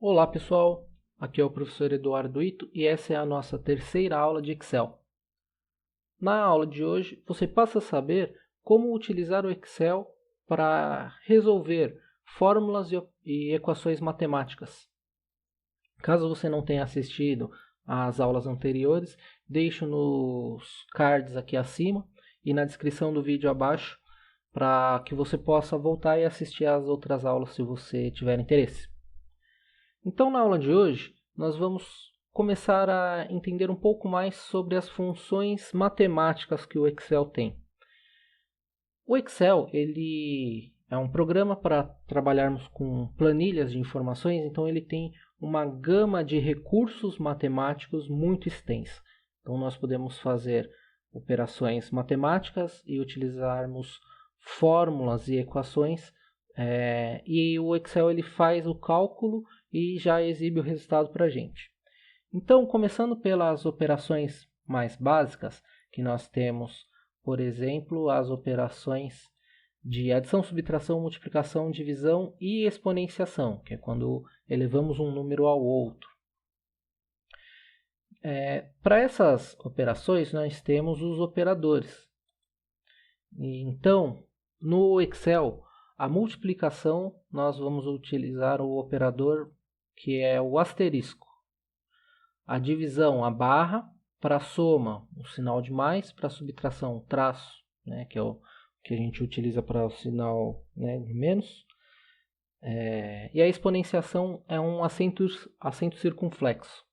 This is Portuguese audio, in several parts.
Olá pessoal, aqui é o professor Eduardo Ito e essa é a nossa terceira aula de Excel. Na aula de hoje você passa a saber como utilizar o Excel para resolver fórmulas e equações matemáticas. Caso você não tenha assistido às aulas anteriores, deixo nos cards aqui acima e na descrição do vídeo abaixo para que você possa voltar e assistir às outras aulas se você tiver interesse. Então, na aula de hoje, nós vamos começar a entender um pouco mais sobre as funções matemáticas que o Excel tem. O Excel ele é um programa para trabalharmos com planilhas de informações, então ele tem uma gama de recursos matemáticos muito extensa. Então, nós podemos fazer operações matemáticas e utilizarmos fórmulas e equações, e o Excel ele faz o cálculo e já exibe o resultado para a gente. Então, começando pelas operações mais básicas, que nós temos, por exemplo, as operações de adição, subtração, multiplicação, divisão e exponenciação, que é quando elevamos um número ao outro. Para essas operações, nós temos os operadores. Então, no Excel, a multiplicação, nós vamos utilizar o operador que é o asterisco. A divisão, a barra. Para a soma, o sinal de mais. Para a subtração, o traço, né, que é o que a gente utiliza para o sinal, né, de menos. E a exponenciação é um acento circunflexo.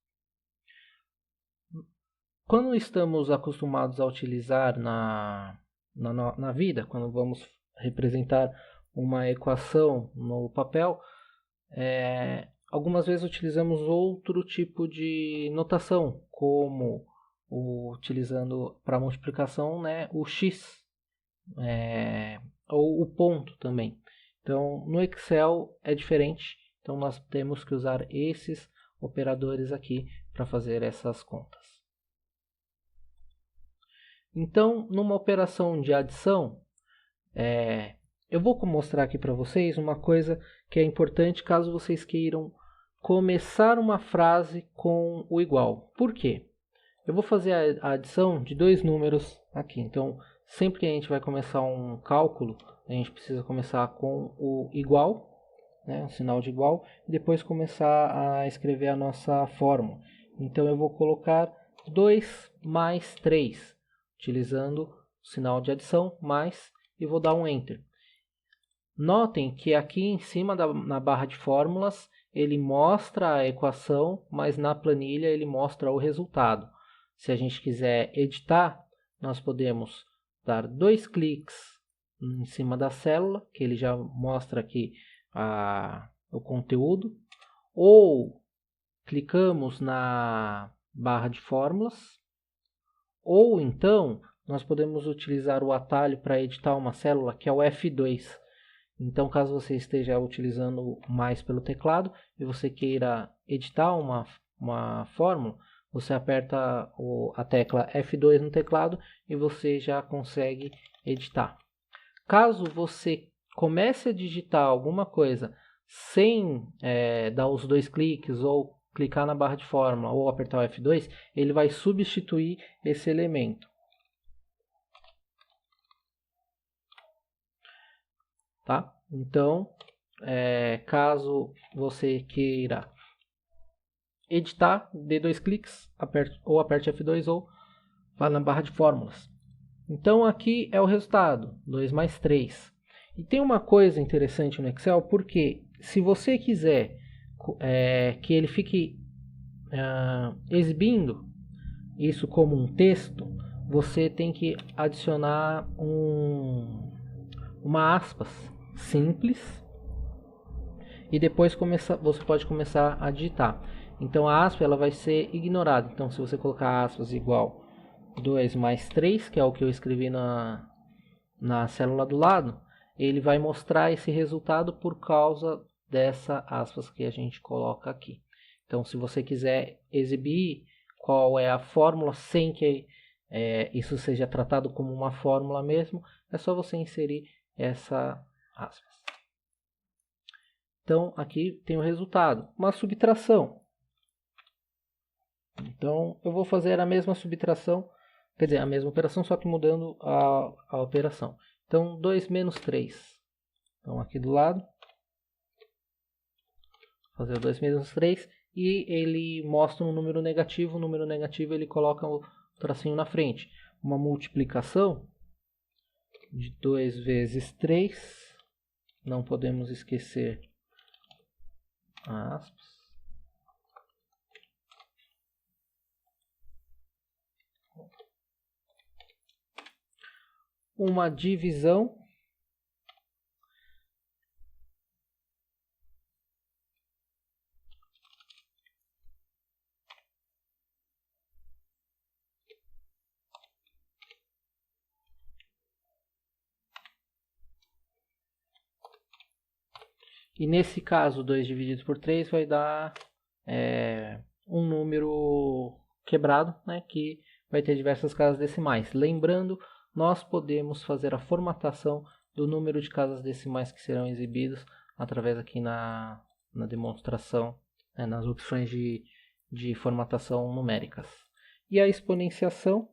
Quando estamos acostumados a utilizar na vida, quando vamos representar uma equação no papel, algumas vezes utilizamos outro tipo de notação, como utilizando para multiplicação, né, o x, ou o ponto também. Então, no Excel é diferente, então nós temos que usar esses operadores aqui para fazer essas contas. Então, numa operação de adição, eu vou mostrar aqui para vocês uma coisa que é importante caso vocês queiram começar uma frase com o igual. Por quê? Eu vou fazer a adição de dois números aqui. Então, sempre que a gente vai começar um cálculo, a gente precisa começar com o igual, né, o sinal de igual, e depois começar a escrever a nossa fórmula. Então, eu vou colocar 2 mais 3, utilizando o sinal de adição, mais, e vou dar um Enter. Notem que aqui em cima na barra de fórmulas, ele mostra a equação, mas na planilha ele mostra o resultado. Se a gente quiser editar, nós podemos dar 2 cliques em cima da célula, que ele já mostra aqui o conteúdo, ou clicamos na barra de fórmulas, ou então nós podemos utilizar o atalho para editar uma célula, que é o F2. Então, caso você esteja utilizando mais pelo teclado e você queira editar uma fórmula, você aperta a tecla F2 no teclado e você já consegue editar. Caso você comece a digitar alguma coisa sem dar os 2 cliques ou clicar na barra de fórmula ou apertar o F2, ele vai substituir esse elemento. Tá? Então, caso você queira editar, dê 2 cliques, aperte F2 ou vá na barra de fórmulas. Então, aqui é o resultado, 2 mais 3. E tem uma coisa interessante no Excel, porque se você quiser que ele fique exibindo isso como um texto, você tem que adicionar uma aspas simples e depois você pode começar a digitar. Então a aspa ela vai ser ignorada. Então se você colocar aspas igual 2 mais 3, que é o que eu escrevi na célula do lado, ele vai mostrar esse resultado por causa dessa aspas que a gente coloca aqui. Então se você quiser exibir qual é a fórmula sem que isso seja tratado como uma fórmula mesmo, é só você inserir essa aspas. Então, aqui tem o resultado. Uma subtração. Então, eu vou fazer a mesma subtração, quer dizer, a mesma operação, só que mudando a operação. Então, 2 menos 3. Então, aqui do lado, fazer o 2 menos 3, e ele mostra um número negativo. O número negativo ele coloca o tracinho na frente. Uma multiplicação de 2 vezes 3, não podemos esquecer aspas. Uma divisão e nesse caso 2 dividido por 3 vai dar um número quebrado, né, que vai ter diversas casas decimais. Lembrando, nós podemos fazer a formatação do número de casas decimais que serão exibidos através aqui na demonstração, né, nas opções de formatação numéricas. E a exponenciação,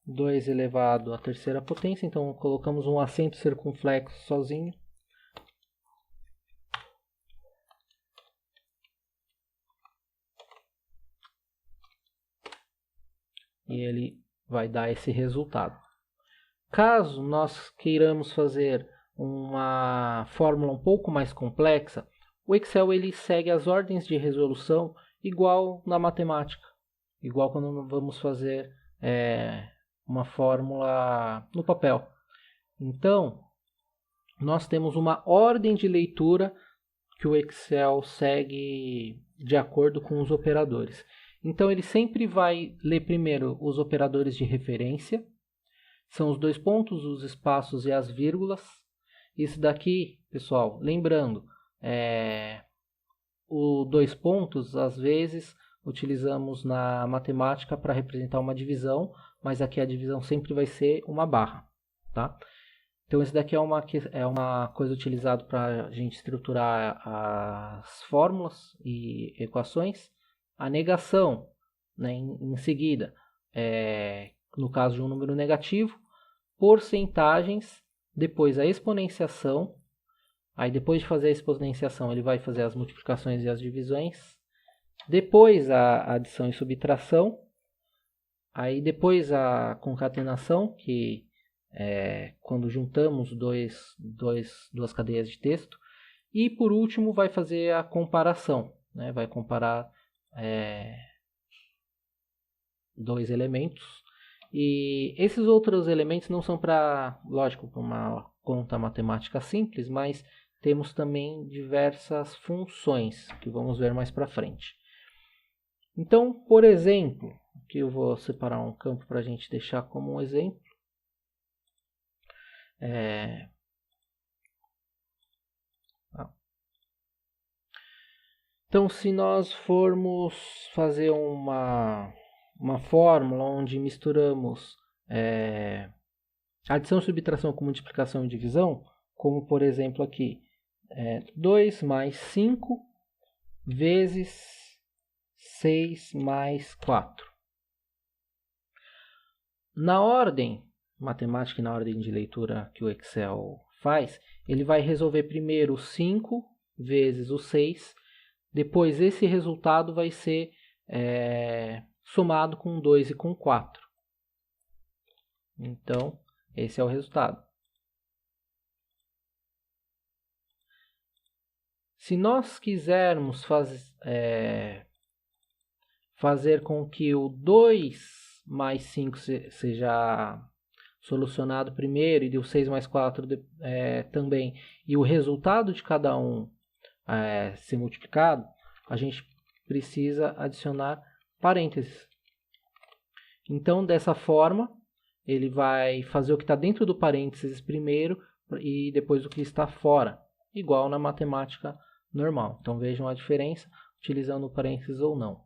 2 elevado à terceira potência, então colocamos um acento circunflexo sozinho. E ele vai dar esse resultado. Caso nós queiramos fazer uma fórmula um pouco mais complexa, o Excel ele segue as ordens de resolução igual na matemática, igual quando vamos fazer uma fórmula no papel. Então, nós temos uma ordem de leitura que o Excel segue de acordo com os operadores. Então, ele sempre vai ler primeiro os operadores de referência, são os 2 pontos, os espaços e as vírgulas. Isso daqui, pessoal, lembrando, o 2 pontos, às vezes, utilizamos na matemática para representar uma divisão, mas aqui a divisão sempre vai ser uma barra, tá? Então, esse daqui é uma coisa utilizada para a gente estruturar as fórmulas e equações. A negação, né, em seguida, no caso de um número negativo, porcentagens, depois a exponenciação, aí depois de fazer a exponenciação ele vai fazer as multiplicações e as divisões, depois a adição e subtração, aí depois a concatenação, que quando juntamos duas cadeias de texto, e por último vai fazer a comparação, né, vai comparar 2 elementos. E esses outros elementos não são para uma conta matemática simples, mas temos também diversas funções que vamos ver mais para frente. Então, por exemplo, aqui eu vou separar um campo para a gente deixar como um exemplo. Então, se nós formos fazer uma fórmula onde misturamos adição, subtração com multiplicação e divisão, como por exemplo aqui, 2 mais 5 vezes 6 mais 4. Na ordem matemática e na ordem de leitura que o Excel faz, ele vai resolver primeiro o 5 vezes o 6, depois esse resultado vai ser somado com 2 e com 4. Então, esse é o resultado. Se nós quisermos fazer com que o 2 mais 5 seja solucionado primeiro e o 6 mais 4 também, e o resultado de cada um ser multiplicado, a gente precisa adicionar parênteses. Então, dessa forma, ele vai fazer o que está dentro do parênteses primeiro e depois o que está fora, igual na matemática normal. Então, vejam a diferença utilizando o parênteses ou não.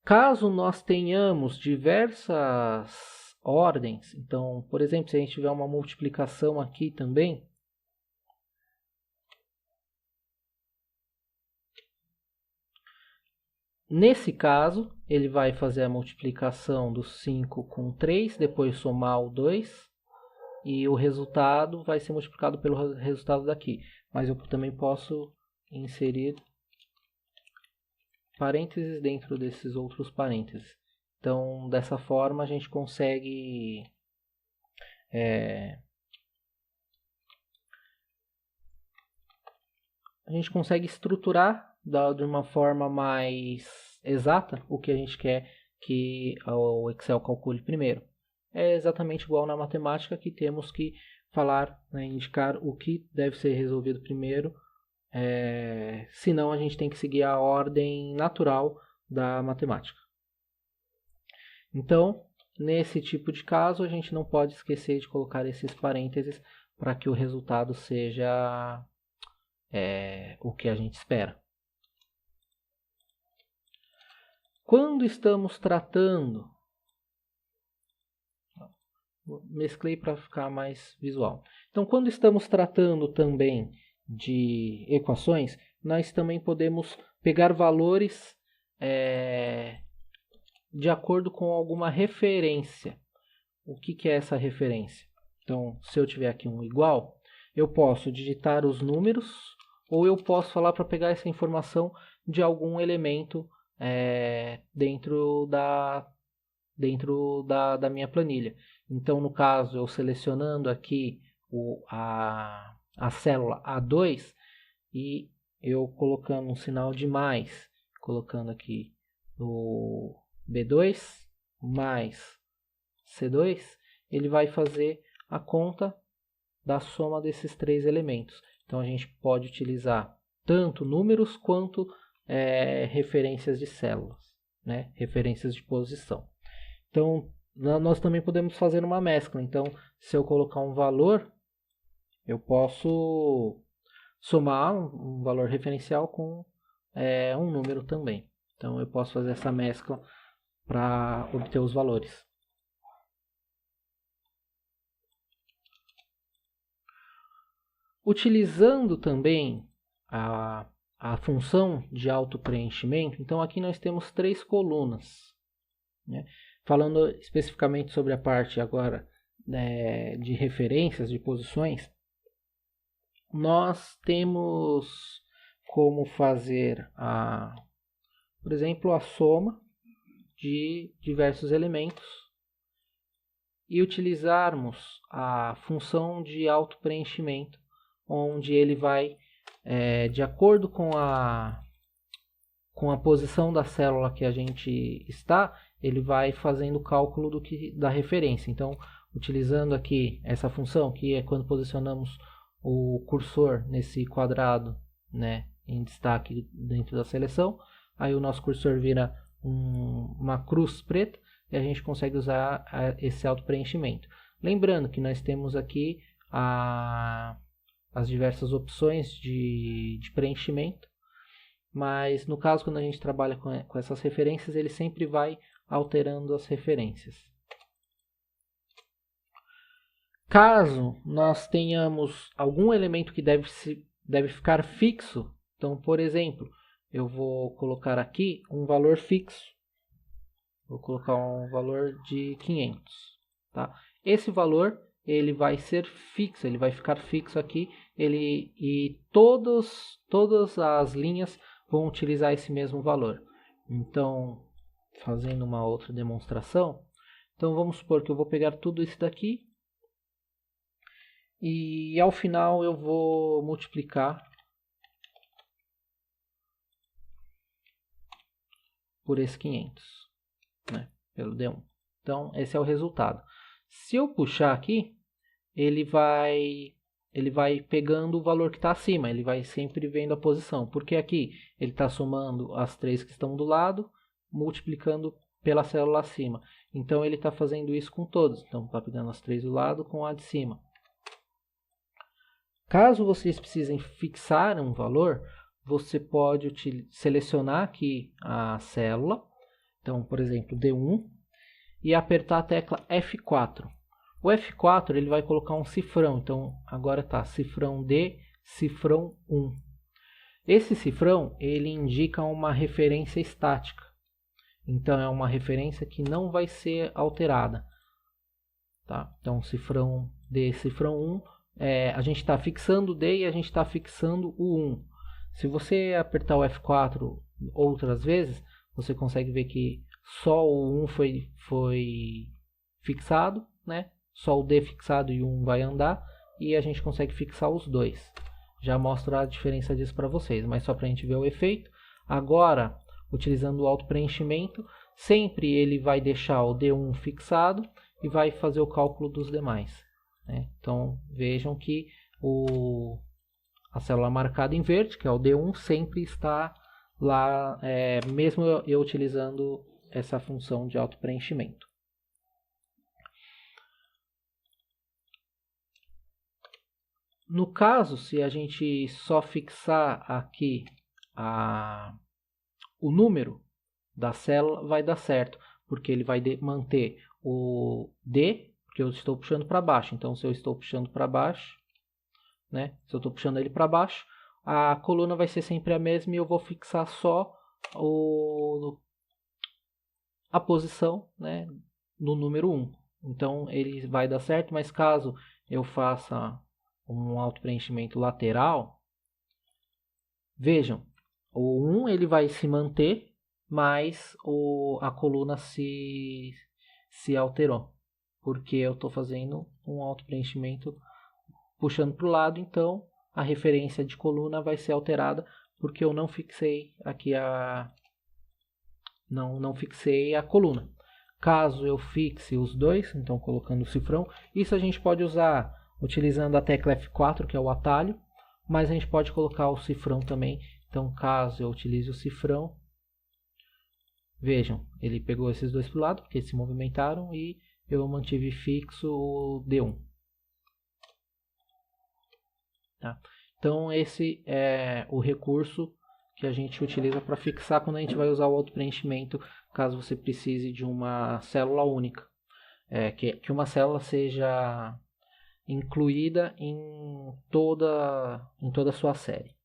Caso nós tenhamos diversas ordens, então, por exemplo, se a gente tiver uma multiplicação aqui também, Nesse caso, ele vai fazer a multiplicação do 5 com 3, depois somar o 2, e o resultado vai ser multiplicado pelo resultado daqui. Mas eu também posso inserir parênteses dentro desses outros parênteses. Então, dessa forma, a gente consegue estruturar de uma forma mais exata o que a gente quer que o Excel calcule primeiro. É exatamente igual na matemática, que temos que falar, né, indicar o que deve ser resolvido primeiro, senão a gente tem que seguir a ordem natural da matemática. Então, nesse tipo de caso, a gente não pode esquecer de colocar esses parênteses para que o resultado seja o que a gente espera. Quando estamos tratando... Mesclei para ficar mais visual. Então, quando estamos tratando também de equações, nós também podemos pegar valores de acordo com alguma referência. O que é essa referência? Então, se eu tiver aqui um igual, eu posso digitar os números, ou eu posso falar para pegar essa informação de algum elemento dentro da minha planilha. Então, no caso, eu selecionando aqui a célula A2 e eu colocando um sinal de mais, colocando aqui o B2 mais C2, ele vai fazer a conta da soma desses três elementos. Então, a gente pode utilizar tanto números quanto referências de células, né? Referências de posição. Então, nós também podemos fazer uma mescla. Então, se eu colocar um valor, eu posso somar um valor referencial com um número também. Então, eu posso fazer essa mescla para obter os valores. Utilizando também a função de autopreenchimento, então aqui nós temos 3 colunas, né? Falando especificamente sobre a parte agora de referências, de posições, nós temos como fazer, por exemplo, a soma de diversos elementos e utilizarmos a função de autopreenchimento, onde ele vai, de acordo com a posição da célula que a gente está, ele vai fazendo o cálculo da referência. Então, utilizando aqui essa função, que é quando posicionamos o cursor nesse quadrado, né, em destaque dentro da seleção, aí o nosso cursor vira uma cruz preta e a gente consegue usar esse autopreenchimento. Lembrando que nós temos aqui as diversas opções de preenchimento, mas no caso, quando a gente trabalha com essas referências, ele sempre vai alterando as referências. Caso nós tenhamos algum elemento que deve ficar fixo, então, por exemplo, eu vou colocar aqui um valor fixo. Vou colocar um valor de 500. Tá? Esse valor ele vai ser fixo, ele vai ficar fixo aqui, e todas as linhas vão utilizar esse mesmo valor. Então, fazendo uma outra demonstração, então vamos supor que eu vou pegar tudo isso daqui e ao final eu vou multiplicar por esse 500, né, pelo D1. Então, esse é o resultado. Se eu puxar aqui, ele vai pegando o valor que está acima, ele vai sempre vendo a posição, porque aqui ele está somando as 3 que estão do lado, multiplicando pela célula acima. Então ele está fazendo isso com todos, então está pegando as 3 do lado com a de cima. Caso vocês precisem fixar um valor, você pode selecionar aqui a célula, então por exemplo D1, e apertar a tecla F4. O F4 ele vai colocar um cifrão, então agora está cifrão D, cifrão 1. Esse cifrão, ele indica uma referência estática. Então, é uma referência que não vai ser alterada. Tá? Então, cifrão D, cifrão 1, a gente está fixando o D e a gente está fixando o 1. Se você apertar o F4 outras vezes, você consegue ver que só o 1 foi fixado, né? Só o D fixado e o 1 vai andar, e a gente consegue fixar os dois. Já mostro a diferença disso para vocês, mas só para a gente ver o efeito. Agora, utilizando o auto-preenchimento, sempre ele vai deixar o D1 fixado e vai fazer o cálculo dos demais. Né? Então, vejam que a célula marcada em verde, que é o D1, sempre está lá, mesmo eu utilizando essa função de auto-preenchimento. No caso, se a gente só fixar aqui o número da célula, vai dar certo, porque ele vai manter o D, porque eu estou puxando para baixo. Então, se eu estou puxando para baixo, né? Se eu estou puxando ele para baixo, a coluna vai ser sempre a mesma e eu vou fixar só a posição, né, no número 1. Então, ele vai dar certo, mas caso eu faça um auto-preenchimento lateral, vejam, o 1 ele vai se manter, mas a coluna se alterou, porque eu estou fazendo um auto-preenchimento puxando para o lado, então a referência de coluna vai ser alterada, porque eu não fixei aqui não fixei a coluna. Caso eu fixe os dois, então colocando o cifrão, isso a gente pode usar utilizando a tecla F4, que é o atalho, mas a gente pode colocar o cifrão também. Então, caso eu utilize o cifrão, vejam, ele pegou esses dois para o lado, porque se movimentaram, e eu mantive fixo o D1. Tá? Então, esse é o recurso que a gente utiliza para fixar quando a gente vai usar o auto-preenchimento, caso você precise de uma célula única. Que uma célula seja incluída em toda a sua série.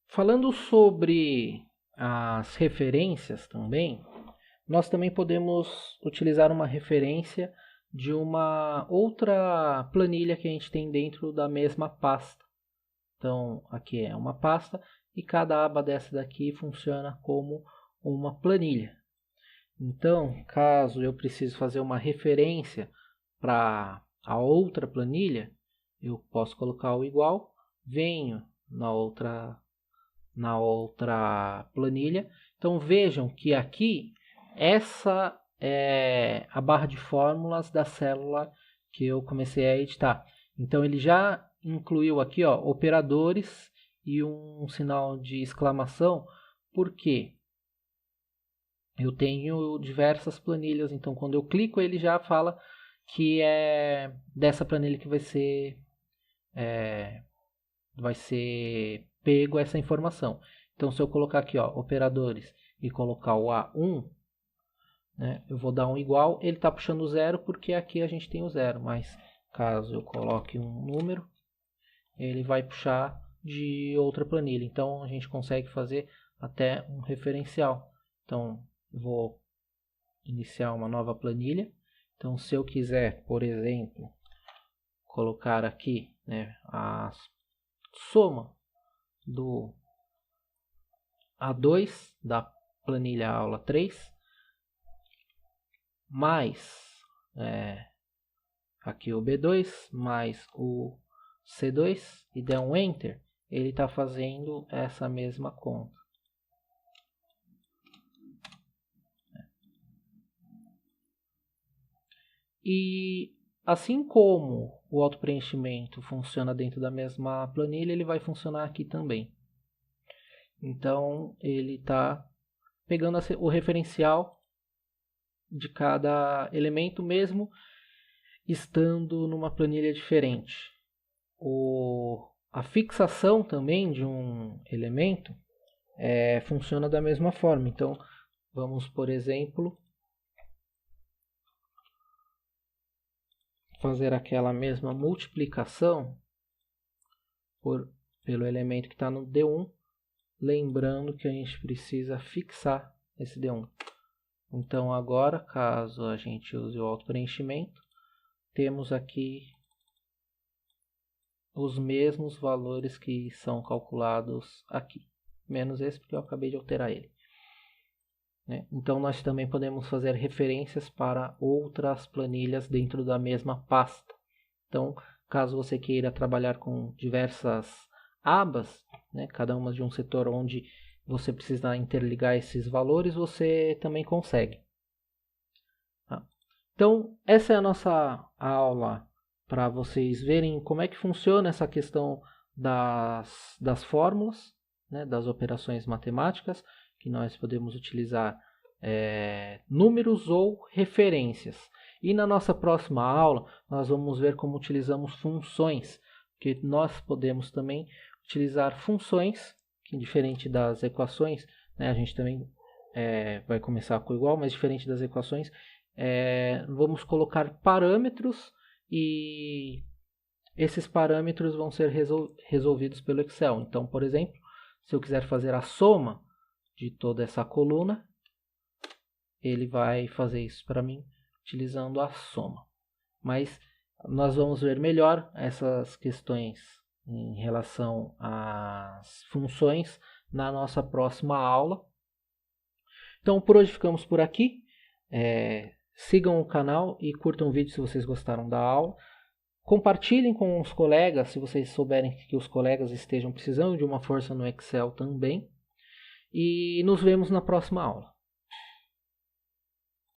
Falando sobre as referências também, nós também podemos utilizar uma referência de uma outra planilha que a gente tem dentro da mesma pasta. Então, aqui é uma pasta e cada aba dessa daqui funciona como uma planilha. Então, caso eu precise fazer uma referência para a outra planilha, eu posso colocar o igual, venho na outra planilha. Então, vejam que aqui essa é a barra de fórmulas da célula que eu comecei a editar. Então, ele já incluiu aqui, ó, operadores e um sinal de exclamação, porque eu tenho diversas planilhas. Então, quando eu clico, ele já fala que é dessa planilha que vai ser pego essa informação. Então, se eu colocar aqui, ó, operadores, e colocar o A1, né, eu vou dar um igual, ele está puxando o zero porque aqui a gente tem o zero, mas caso eu coloque um número, ele vai puxar de outra planilha. Então, a gente consegue fazer até um referencial. Então, eu vou iniciar uma nova planilha. Então, se eu quiser, por exemplo, colocar aqui, né, a soma do A2 da planilha aula 3 mais aqui o B2 mais o C2 e der um Enter, ele está fazendo essa mesma conta. E assim como o auto-preenchimento funciona dentro da mesma planilha, ele vai funcionar aqui também. Então, ele está pegando o referencial de cada elemento, mesmo estando numa planilha diferente. A fixação também de um elemento funciona da mesma forma. Então, vamos, por exemplo, fazer aquela mesma multiplicação pelo elemento que está no D1, lembrando que a gente precisa fixar esse D1. Então agora, caso a gente use o auto-preenchimento, temos aqui os mesmos valores que são calculados aqui, menos esse porque eu acabei de alterar ele. Então nós também podemos fazer referências para outras planilhas dentro da mesma pasta. Então, caso você queira trabalhar com diversas abas, cada uma de um setor onde você precisa interligar esses valores, você também consegue. Então, essa é a nossa aula para vocês verem como é que funciona essa questão das fórmulas, das operações matemáticas, que nós podemos utilizar números ou referências. E na nossa próxima aula, nós vamos ver como utilizamos funções, que nós podemos também utilizar funções, que diferente das equações, a gente também vai começar com igual, mas diferente das equações, vamos colocar parâmetros e esses parâmetros vão ser resolvidos pelo Excel. Então, por exemplo, se eu quiser fazer a soma de toda essa coluna, ele vai fazer isso para mim utilizando a soma. Mas nós vamos ver melhor essas questões em relação às funções na nossa próxima aula. Então, por hoje ficamos por aqui. Sigam o canal e curtam o vídeo se vocês gostaram da aula. Compartilhem com os colegas, se vocês souberem que os colegas estejam precisando de uma força no Excel também. E nos vemos na próxima aula.